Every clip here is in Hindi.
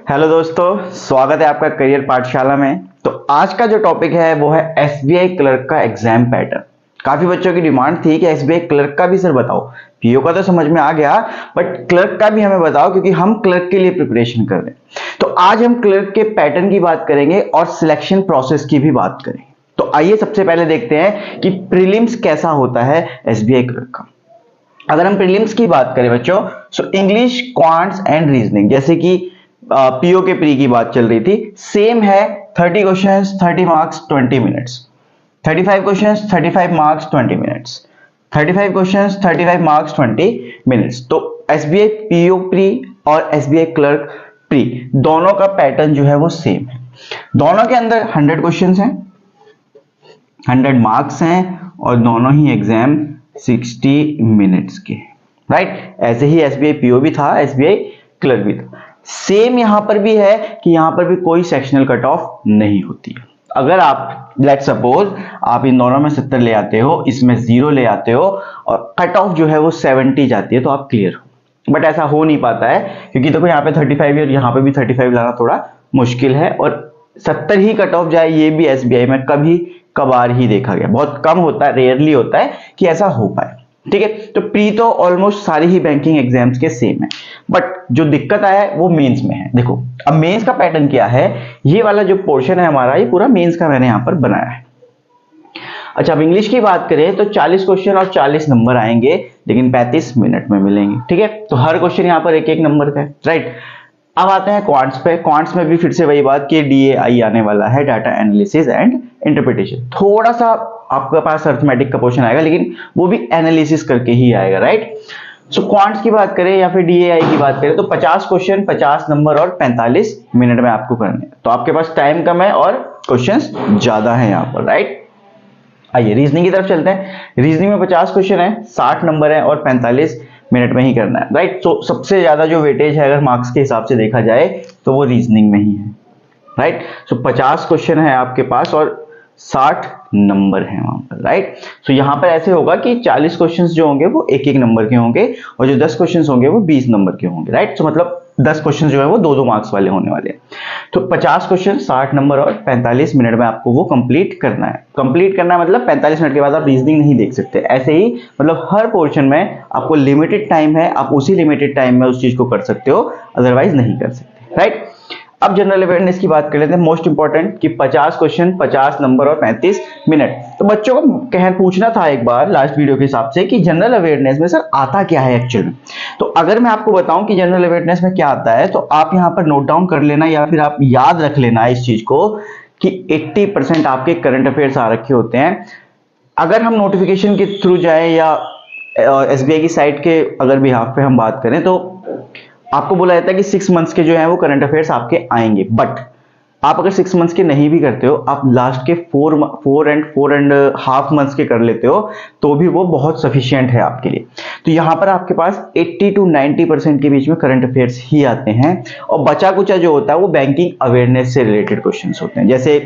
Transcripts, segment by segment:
हेलो दोस्तों, स्वागत है आपका करियर पाठशाला में। तो आज का जो टॉपिक है वो है एसबीआई क्लर्क का एग्जाम पैटर्न। काफी बच्चों की डिमांड थी कि एसबीआई क्लर्क का भी सर बताओ। पीओ का तो समझ में आ गया, बट क्लर्क का भी हमें बताओ, क्योंकि हम क्लर्क के लिए प्रिपरेशन कर रहे हैं। तो आज हम क्लर्क के पैटर्न की बात करेंगे और सिलेक्शन प्रोसेस की भी बात करेंगे। तो आइए सबसे पहले देखते हैं कि प्रीलिम्स कैसा होता है एसबीआई क्लर्क का। अगर हम प्रीलिम्स की बात करें बच्चों, so English, quants and reasoning, जैसे कि पीओ के प्री की बात चल रही थी, सेम है। 30 questions 30 marks 20 minutes, 35 questions 35 marks 20 minutes, 35 questions 35 marks 20 minutes. तो एसबीआई पीओ प्री और एसबीआई क्लर्क प्री दोनों का पैटर्न जो है वो सेम है। दोनों के अंदर 100 क्वेश्चंस हैं, 100 मार्क्स हैं और दोनों ही एग्जाम 60 मिनट्स के, राइट। ऐसे ही एसबीआई पीओ भी था, एसबीआई क्लर्क भी था। सेम यहां पर भी है कि यहां पर भी कोई सेक्शनल कट ऑफ नहीं होती है। अगर आप लेट सपोज आप इन दोनों में 70 ले आते हो, इसमें 0 ले आते हो और कट ऑफ जो है वो 70 जाती है, तो आप क्लियर हो। बट ऐसा हो नहीं पाता है, क्योंकि देखो यहाँ पे 35 और यहाँ पे भी 35 लाना थोड़ा मुश्किल है, और 70 ही कट ऑफ जाए ये भी एसबीआई में कभी कभार ही देखा गया। बहुत कम होता है, रेयरली होता है कि ऐसा हो पाए, ठीक है। तो प्री तो ऑलमोस्ट सारी ही बैंकिंग एग्जाम्स के सेम है, बट जो दिक्कत आया है वो मेंस में है। देखो अब मेंस का पैटर्न क्या है, ये वाला जो पोर्शन है हमारा, ये पूरा मेंस का मैंने यहां पर बनाया है। अच्छा, अब इंग्लिश की बात करें तो 40 क्वेश्चन और 40 नंबर आएंगे, लेकिन 35 मिनट में मिलेंगे, ठीक है। तो हर क्वेश्चन यहां पर एक एक नंबर का है, राइट। अब आते हैं क्वांट्स पे। क्वांट्स में भी फिर से वही बात कि डीएआई आने वाला है, डाटा एनालिसिस एंड इंटरप्रिटेशन। थोड़ा सा आपके पास अर्थमेटिक का पोर्शन आएगा, लेकिन वो भी एनालिसिस करके ही आएगा, राइट। सो क्वांट्स की बात करें या फिर डीएआई की बात करें तो 50 क्वेश्चन 50 नंबर और 45 मिनट में आपको करने हैं। तो आपके पास टाइम कम है और क्वेश्चंस ज्यादा है यहाँ पर, राइट। आइए रीजनिंग की तरफ चलते हैं। रीजनिंग में 50 क्वेश्चन है, 60 नंबर है और 45 मिनट में ही करना है, राइट। तो सबसे ज्यादा जो वेटेज है अगर मार्क्स के हिसाब से देखा जाए तो वो रीजनिंग में ही है, राइट। सो 50 क्वेश्चन है आपके पास और 60 नंबर है वहां पर, राइट। सो यहां पर ऐसे होगा कि 40 क्वेश्चंस जो होंगे वो एक एक नंबर के होंगे और जो 10 क्वेश्चंस होंगे वो 20 नंबर के होंगे, राइट। सो मतलब 10 क्वेश्चन जो है वो 2-2 मार्क्स वाले होने वाले हैं। तो 50 क्वेश्चन 60 नंबर और 45 मिनट में आपको वो कंप्लीट करना है। कंप्लीट करना है मतलब 45 मिनट के बाद आप रीजनिंग नहीं देख सकते। ऐसे ही मतलब हर पोर्शन में आपको लिमिटेड टाइम है, आप उसी लिमिटेड टाइम में उस चीज को कर सकते हो, अदरवाइज नहीं कर सकते, राइट। अब जनरल अवेयरनेस की बात कर लेते हैं, मोस्ट इंपॉर्टेंट, कि 50 क्वेश्चन 50 नंबर और 35 मिनट। तो बच्चों को पूछना था एक बार लास्ट वीडियो के हिसाब से कि जनरल अवेयरनेस में सर आता क्या है एक्चुअल में। तो अगर मैं आपको बताऊं कि जनरल अवेयरनेस में क्या आता है, तो आप यहां पर नोट डाउन कर लेना या फिर आप याद रख लेना इस चीज को कि 80% आपके करंट अफेयर्स आ रखे होते हैं। अगर हम नोटिफिकेशन के थ्रू जाए या एसबीआई की साइट के अगर बिहाफ पे हम बात करें, तो आपको बोला जाता है कि 6 मंथ्स के जो है वो करंट अफेयर्स आपके आएंगे। बट आप अगर 6 मंथ्स के नहीं भी करते हो, आप लास्ट के 4 एंड हाफ मंथ्स के कर लेते हो, तो भी वो बहुत सफिशिएंट है आपके लिए। तो यहां पर आपके पास 80 to 90% के बीच में करंट अफेयर्स ही आते हैं, और बचा कुचा जो होता है वो बैंकिंग अवेयरनेस से रिलेटेड क्वेश्चन होते हैं। जैसे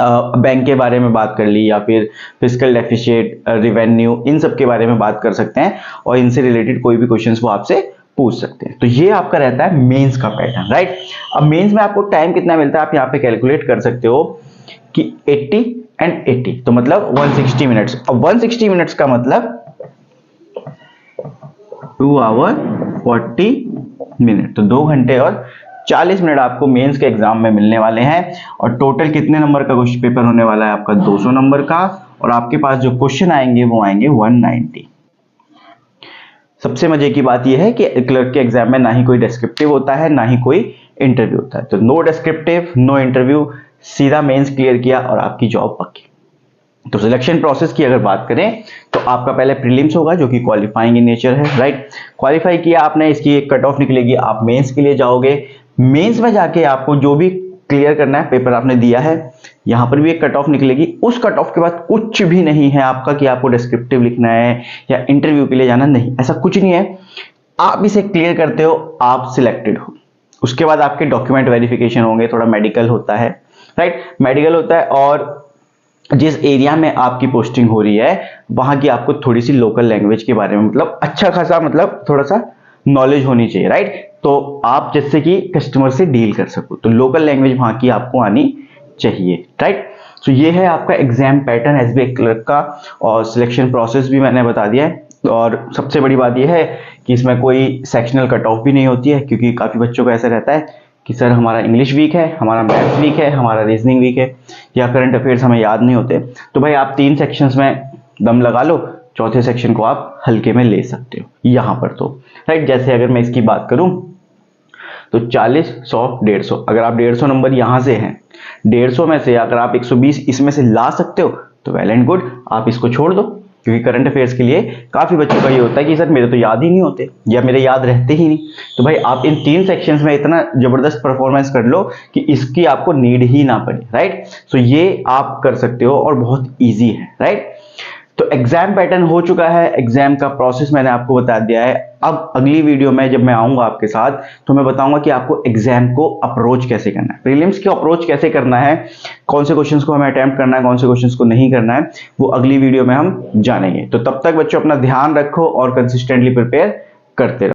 बैंक के बारे में बात कर ली या फिर फिस्कल डेफिसिट, रेवेन्यू, इन सब के बारे में बात कर सकते हैं, और इनसे रिलेटेड कोई भी क्वेश्चंस वो आपसे पूछ सकते हैं। तो ये आपका रहता है मेंस का पैटर्न, राइट। अब मेंस में आपको टाइम कितना मिलता है आप यहाँ पे कैलकुलेट कर सकते हो कि 80 एंड 80, तो मतलब 160 मिनट्स। अब 160 मिनट्स का मतलब 2 आवर 40 मिनट, तो 2 घंटे और 40 मिनट आपको मेंस के एग्जाम में मिलने वाले हैं। और टोटल कितने नंबर का क्वेश्चन पेपर होने वाला है आपका? 200 नंबर का, और आपके पास जो क्वेश्चन आएंगे वो आएंगे 190। सबसे मजे की बात यह है कि क्लर्क के एग्जाम में ना ही कोई डिस्क्रिप्टिव होता है, ना ही कोई इंटरव्यू होता है। तो नो डिस्क्रिप्टिव, नो इंटरव्यू, सीधा मेंस क्लियर किया और आपकी जॉब पक्की। तो सिलेक्शन प्रोसेस की अगर बात करें तो आपका पहले प्रीलिम्स होगा जो कि क्वालिफाइंग इन नेचर है, राइट। क्वालिफाई किया आपने, इसकी एक कट ऑफ निकलेगी, आप मेंस के लिए जाओगे। मेंस में जाके आपको जो भी क्लियर करना है, पेपर आपने दिया है, यहां पर भी एक कट ऑफ निकलेगी। उस कट ऑफ के बाद कुछ भी नहीं है आपका कि आपको डिस्क्रिप्टिव लिखना है या इंटरव्यू के लिए जाना, नहीं, ऐसा कुछ नहीं है। आप इसे क्लियर करते हो, आप सिलेक्टेड हो। उसके बाद आपके डॉक्यूमेंट वेरिफिकेशन होंगे, थोड़ा मेडिकल होता है, राइट, मेडिकल होता है, और जिस एरिया में आपकी पोस्टिंग हो रही है वहां की आपको थोड़ी सी लोकल लैंग्वेज के बारे में, मतलब अच्छा खासा, मतलब थोड़ा सा नॉलेज होनी चाहिए, राइट। तो आप जैसे कि कस्टमर से डील कर सको तो लोकल लैंग्वेज वहां की आपको आनी चाहिए, राइट। तो ये है आपका एग्जाम पैटर्न एसबीआई क्लर्क का, और सिलेक्शन प्रोसेस भी मैंने बता दिया है। और सबसे बड़ी बात यह है कि इसमें कोई सेक्शनल कट ऑफ भी नहीं होती है, क्योंकि काफी बच्चों को ऐसा रहता है कि सर हमारा इंग्लिश वीक है, हमारा मैथ्स वीक है, हमारा रीजनिंग वीक है, या करंट अफेयर्स हमें याद नहीं होते। तो भाई आप 3 सेक्शंस में दम लगा लो, चौथे सेक्शन को आप हल्के में ले सकते हो यहां पर तो, राइट। जैसे अगर मैं इसकी बात करूं तो 40, 100, 150, अगर आप 150 नंबर यहां से हैं, 150 में से अगर आप 120 इसमें से ला सकते हो तो वेल एंड गुड, आप इसको छोड़ दो। क्योंकि करंट अफेयर्स के लिए काफी बच्चों का ये होता है कि सर मेरे तो याद ही नहीं होते, या मेरे याद रहते ही नहीं। तो भाई आप इन 3 सेक्शंस में इतना जबरदस्त परफॉर्मेंस कर लो कि इसकी आपको नीड ही ना पड़े, राइट। सो ये आप कर सकते हो और बहुत ईजी है, राइट। तो एग्जाम पैटर्न हो चुका है, एग्जाम का प्रोसेस मैंने आपको बता दिया है। अब अगली वीडियो में जब मैं आऊंगा आपके साथ तो मैं बताऊंगा कि आपको एग्जाम को अप्रोच कैसे करना है, प्रीलिम्स को अप्रोच कैसे करना है, कौन से क्वेश्चंस को हमें अटेम्प्ट करना है, कौन से क्वेश्चंस को नहीं करना है, वो अगली वीडियो में हम जानेंगे। तो तब तक बच्चों अपना ध्यान रखो और कंसिस्टेंटली प्रिपेयर करते रहो।